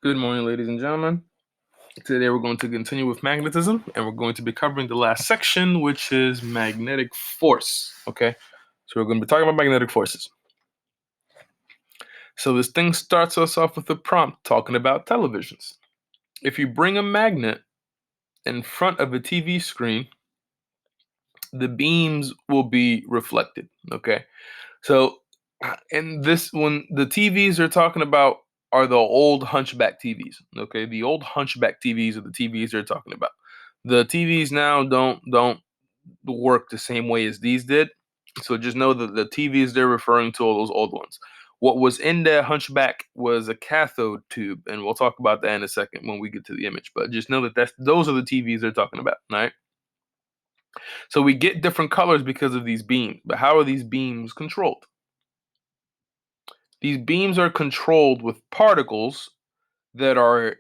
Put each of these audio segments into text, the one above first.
Good morning, ladies and gentlemen. Today we're going to continue with magnetism, and we're going to be covering the last section, which is magnetic force. Okay, so we're going to be talking about magnetic forces. So this thing starts us off with a prompt talking about televisions. If you bring a magnet in front of a TV screen, the beams will be reflected. Okay, so and this when the TVs are talking about are the old hunchback TVs. Okay, the old hunchback TVs are the TVs they're talking about. The TVs now don't work the same way as these did. So just know that the TVs they're referring to are those old ones. What was in the hunchback was a cathode tube, and we'll talk about that in a second when we get to the image. But just know that those are the TVs they're talking about. All right. So we get different colors because of these beams. But how are these beams controlled? These beams are controlled with particles that are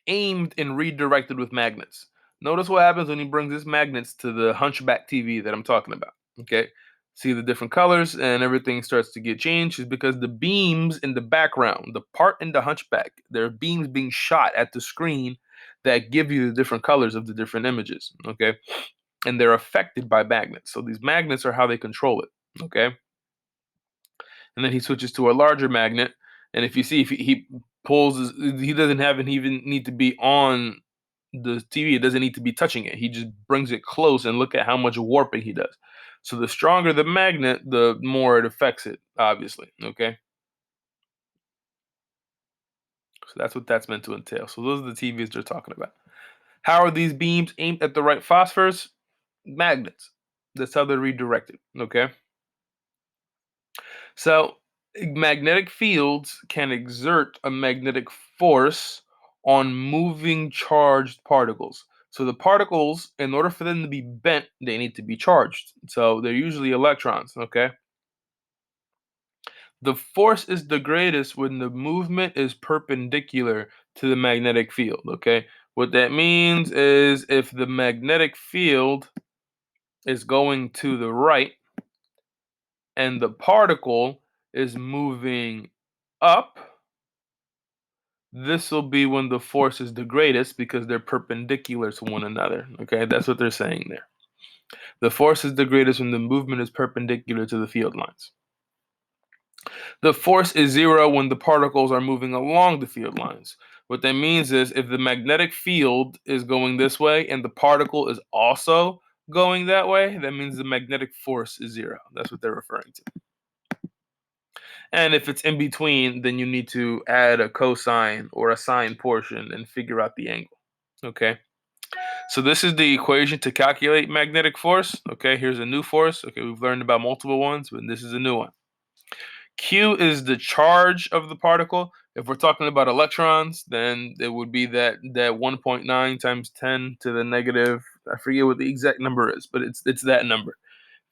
aimed and redirected with magnets. Notice what happens when he brings his magnets to the hunchback TV that I'm talking about. Okay. See the different colors and everything starts to get changed is because the beams in the background, the part in the hunchback, there are beams being shot at the screen that give you the different colors of the different images. Okay. And they're affected by magnets. So these magnets are how they control it. Okay. And then he switches to a larger magnet. And if you see, if he pulls, he doesn't have it even need to be on the TV. It doesn't need to be touching it. He just brings it close and look at how much warping he does. So the stronger the magnet, the more it affects it, obviously. Okay. So that's what that's meant to entail. So those are the TVs they're talking about. How are these beams aimed at the right phosphors? Magnets. That's how they're redirected. Okay. So, magnetic fields can exert a magnetic force on moving charged particles. So, the particles, in order for them to be bent, they need to be charged. So, they're usually electrons, okay? The force is the greatest when the movement is perpendicular to the magnetic field, okay? What that means is if the magnetic field is going to the right and the particle is moving up, this will be when the force is the greatest because they're perpendicular to one another. Okay, that's what they're saying there. The force is the greatest when the movement is perpendicular to the field lines. The force is zero when the particles are moving along the field lines. What that means is if the magnetic field is going this way and the particle is also going that way, that means the magnetic force is zero. That's what they're referring to. And if it's in between, then you need to add a cosine or a sine portion and figure out the angle. Okay. So this is the equation to calculate magnetic force. Okay, here's a new force. Okay, we've learned about multiple ones, but this is a new one. Q is the charge of the particle. If we're talking about electrons, then it would be that 1.9 times 10 to the negative. I forget what the exact number is, but it's that number.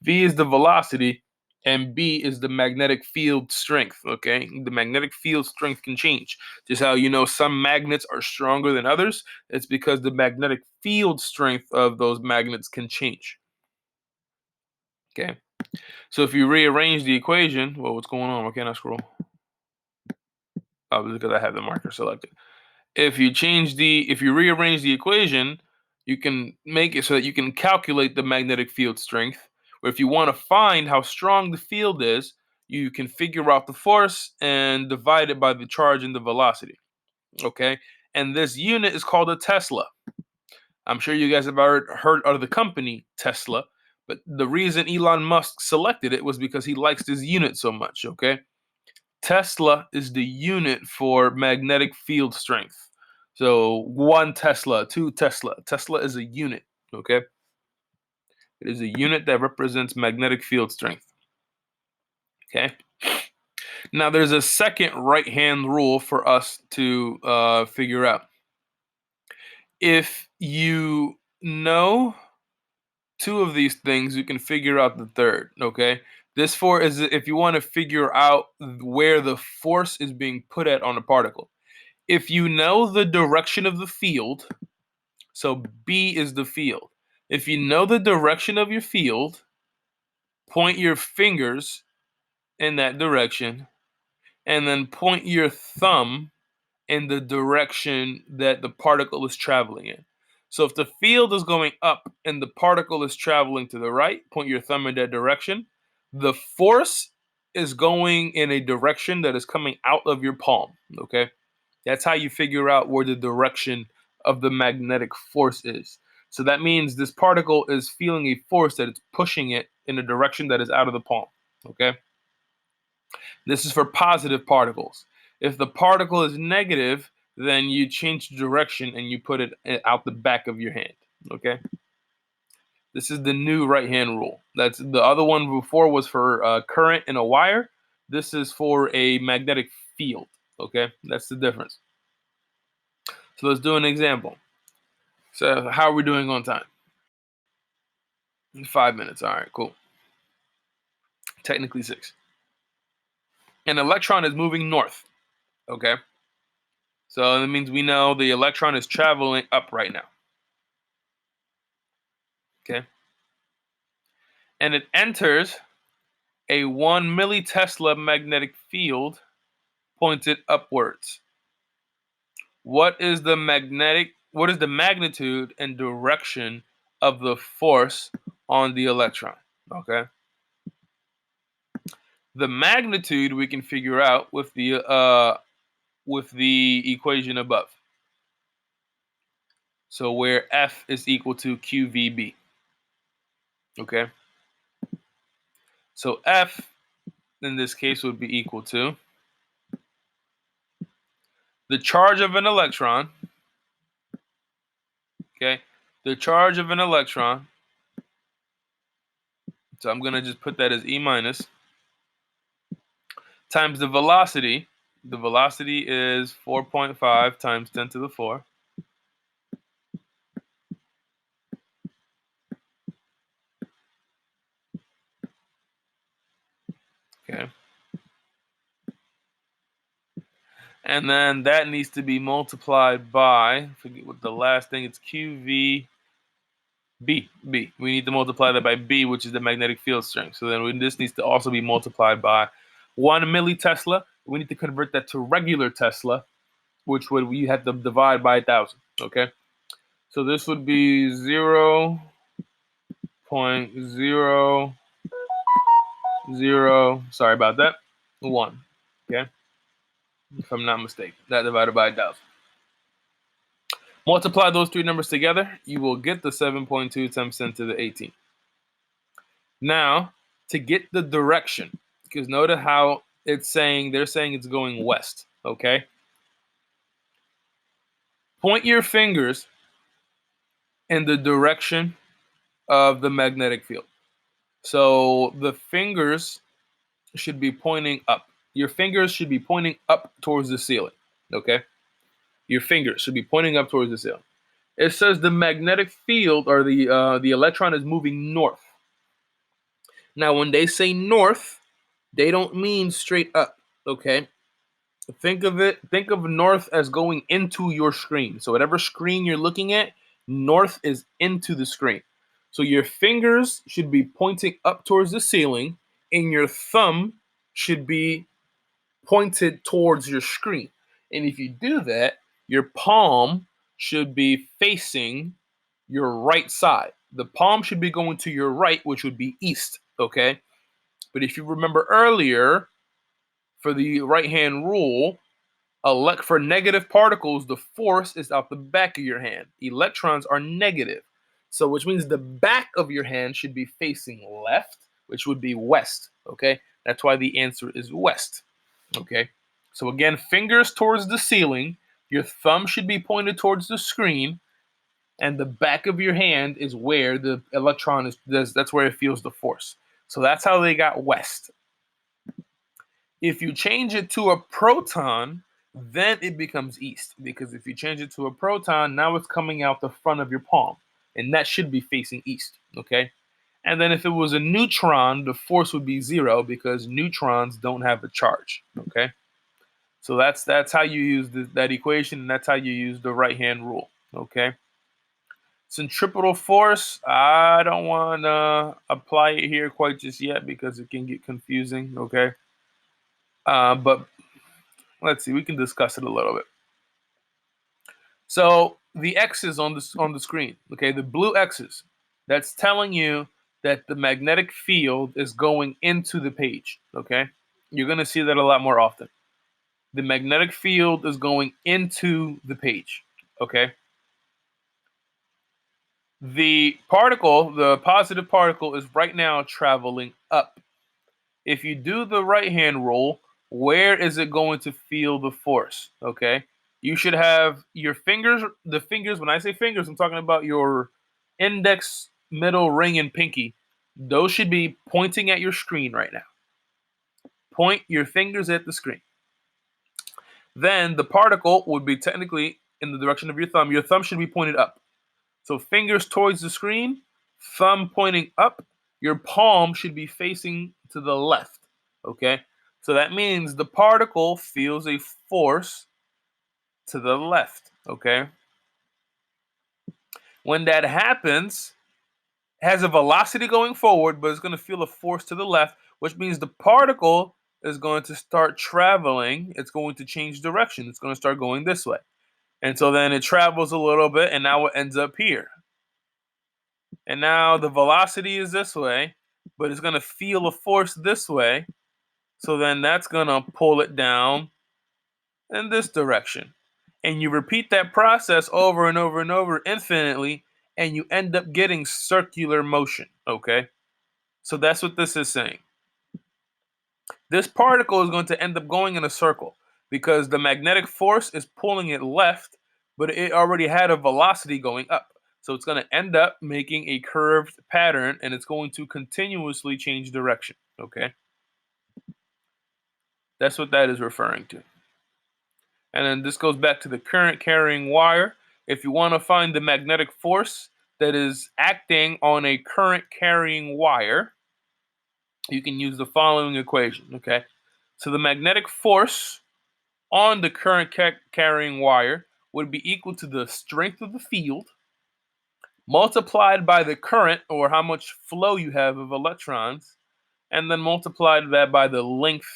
V is the velocity, and B is the magnetic field strength. Okay, the magnetic field strength can change. Just how some magnets are stronger than others, it's because the magnetic field strength of those magnets can change. Okay, so if you rearrange the equation, well, what's going on? Why can't I scroll? Oh, because I have the marker selected. If you rearrange the equation, you can make it so that you can calculate the magnetic field strength. Or if you want to find how strong the field is, you can figure out the force and divide it by the charge and the velocity. Okay, and this unit is called a Tesla. I'm sure you guys have heard of the company Tesla, but the reason Elon Musk selected it was because he likes this unit so much. Okay, Tesla is the unit for magnetic field strength. So 1 Tesla, 2 Tesla. Tesla is a unit, okay? It is a unit that represents magnetic field strength, okay? Now, there's a second right-hand rule for us to figure out. If you know two of these things, you can figure out the third, okay? This for is if you want to figure out where the force is being put at on a particle. If you know the direction of the field, so B is the field. If you know the direction of your field, point your fingers in that direction and then point your thumb in the direction that the particle is traveling in. So if the field is going up and the particle is traveling to the right, point your thumb in that direction. The force is going in a direction that is coming out of your palm. Okay, that's how you figure out where the direction of the magnetic force is. So that means this particle is feeling a force that it's pushing it in a direction that is out of the palm. Okay, this is for positive particles. If the particle is negative, then you change direction and you put it out the back of your hand. Okay, this is the new right hand rule. That's the other one before was for current in a wire. This is for a magnetic field. Okay, that's the difference. So let's do an example. So how are we doing on time? 5 minutes. All right, cool. Technically 6. An electron is moving north. Okay, so that means we know the electron is traveling up right now. Okay, and it enters a 1 millitesla magnetic field pointed upwards. What is the magnitude and direction of the force on the electron? Okay. The magnitude we can figure out with the equation above. So where F is equal to QVB. Okay. So F in this case would be equal to the charge of an electron. Okay. The charge of an electron. So I'm going to just put that as E minus times the velocity. The velocity is 4.5 times 10 to the 4. Okay. And then that needs to be multiplied by, I forget what the last thing, it's QV. B. We need to multiply that by B, which is the magnetic field strength. So then this needs to also be multiplied by 1 millitesla. We need to convert that to regular Tesla, which would we have to divide by 1,000. Okay. So this would be 0.00. Sorry about that. 1. Okay. If I'm not mistaken, that divided by 1,000. Multiply those three numbers together, you will get the 7.2 times 10 to the 18. Now, to get the direction, because notice how they're saying it's going west, okay? Point your fingers in the direction of the magnetic field. So the fingers should be pointing up. Your fingers should be pointing up towards the ceiling, okay? Your fingers should be pointing up towards the ceiling. It says the magnetic field or the electron is moving north. Now, when they say north, they don't mean straight up. Okay, think of north as going into your screen. So whatever screen you're looking at, north is into the screen. So your fingers should be pointing up towards the ceiling, and your thumb should be pointed towards your screen. And if you do that, your palm should be facing your right side. The palm should be going to your right, which would be east, okay? But if you remember earlier, for the right-hand rule, for negative particles, the force is out the back of your hand. Electrons are negative. So which means the back of your hand should be facing left, which would be west, okay? That's why the answer is west. Okay, so again, fingers towards the ceiling, your thumb should be pointed towards the screen, and the back of your hand is where the electron is, that's where it feels the force. So that's how they got west. If you change it to a proton, then it becomes east, because if you change it to a proton, now it's coming out the front of your palm, and that should be facing east, okay? And then if it was a neutron, the force would be 0 because neutrons don't have a charge, okay? So that's how you use that equation, and that's how you use the right-hand rule, okay? Centripetal force, I don't want to apply it here quite just yet because it can get confusing, okay? But let's see, we can discuss it a little bit. So the X's on the screen, okay, the blue X's, that's telling you that the magnetic field is going into the page, okay? You're going to see that a lot more often. The magnetic field is going into the page, okay? The particle, the positive particle, is right now traveling up. If you do the right hand roll, where is it going to feel the force? Okay. You should have your fingers, the fingers, when I say fingers, I'm talking about your index, middle, ring, and pinky. Those should be pointing at your screen right now. Point your fingers at the screen. Then the particle would be technically in the direction of your thumb. Your thumb should be pointed up. So fingers towards the screen, thumb pointing up, your palm should be facing to the left. Okay? So that means the particle feels a force to the left. Okay? When that happens, it has a velocity going forward, but it's going to feel a force to the left, which means the particle is going to start traveling. It's going to change direction. It's going to start going this way. And so then it travels a little bit, and now it ends up here. And now the velocity is this way, but it's going to feel a force this way. So then that's going to pull it down in this direction. And you repeat that process over and over and over infinitely, and you end up getting circular motion. Okay? So that's what this is saying. This particle is going to end up going in a circle because the magnetic force is pulling it left, but it already had a velocity going up. So it's going to end up making a curved pattern, and it's going to continuously change direction. Okay? That's what that is referring to. And then this goes back to the current carrying wire. If you want to find the magnetic force that is acting on a current carrying wire, you can use the following equation. Okay? So the magnetic force on the current carrying wire would be equal to the strength of the field multiplied by the current, or how much flow you have of electrons, and then multiplied that by the length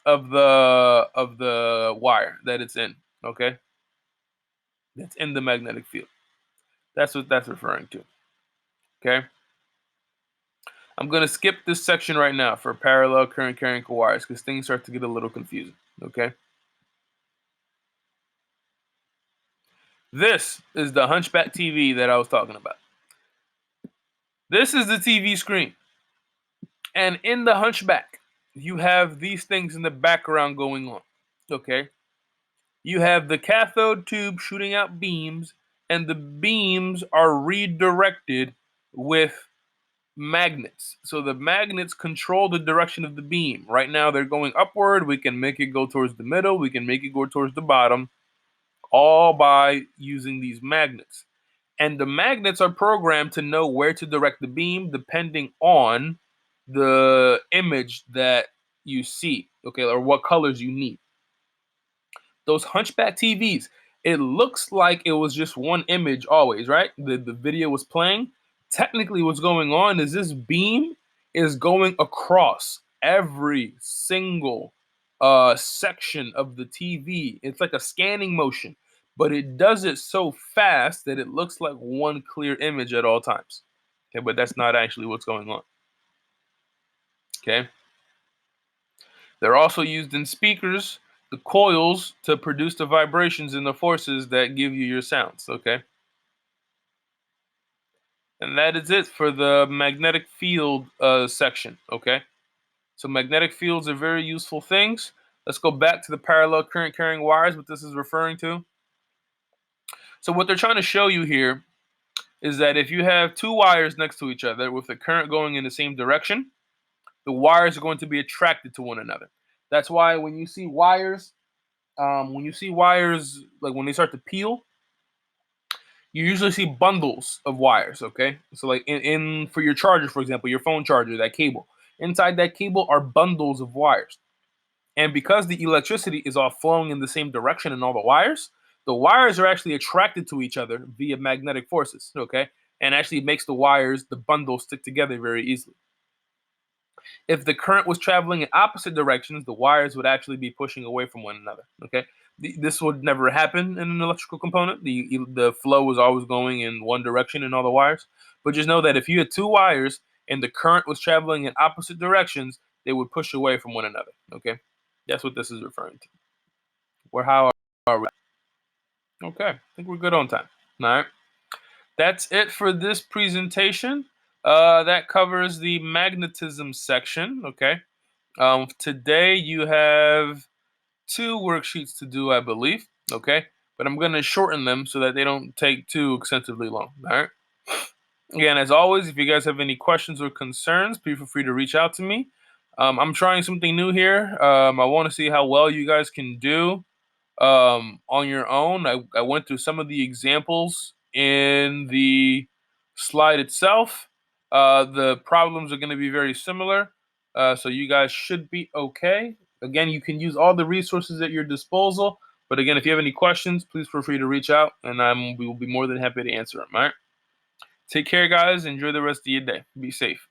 of the wire that it's in. Okay, that's in the magnetic field. That's what that's referring to. Okay, I'm going to skip this section right now for parallel current carrying wires because things start to get a little confusing. Okay, this is the Hunchback TV that I was talking about. This is the TV screen. And in the Hunchback, you have these things in the background going on. Okay? You have the cathode tube shooting out beams, and the beams are redirected with magnets. So the magnets control the direction of the beam. Right now they're going upward. We can make it go towards the middle. We can make it go towards the bottom, all by using these magnets. And the magnets are programmed to know where to direct the beam depending on the image that you see, okay, or what colors you need. Those Hunchback TVs, it looks like it was just one image always, right? The video was playing. Technically, what's going on is this beam is going across every single section of the TV. It's like a scanning motion, but it does it so fast that it looks like one clear image at all times. Okay, but that's not actually what's going on. Okay. They're also used in speakers, the coils, to produce the vibrations and the forces that give you your sounds. Okay. And that is it for the magnetic field section. Okay. So magnetic fields are very useful things. Let's go back to the parallel current carrying wires, what this is referring to. So what they're trying to show you here is that if you have two wires next to each other with the current going in the same direction, the wires are going to be attracted to one another. That's why when you see wires, like when they start to peel, you usually see bundles of wires. Okay, so like in for your charger, for example, your phone charger, that cable. Inside that cable are bundles of wires. And because the electricity is all flowing in the same direction in all the wires are actually attracted to each other via magnetic forces, okay? And actually makes the bundles stick together very easily. If the current was traveling in opposite directions, the wires would actually be pushing away from one another, okay? This would never happen in an electrical component. The flow is always going in one direction in all the wires. But just know that if you had two wires and the current was traveling in opposite directions, they would push away from one another. Okay, that's what this is referring to. Or how are we? Okay, I think we're good on time. All right, that's it for this presentation. That covers the magnetism section. Okay, today you have two worksheets to do, I believe. Okay, but I'm going to shorten them so that they don't take too extensively long. All right. Again, as always, if you guys have any questions or concerns, please feel free to reach out to me. I'm trying something new here. I want to see how well you guys can do on your own. I went through some of the examples in the slide itself. The problems are going to be very similar, so you guys should be okay. Again, you can use all the resources at your disposal. But again, if you have any questions, please feel free to reach out, and we will be more than happy to answer them. All right. Take care, guys. Enjoy the rest of your day. Be safe.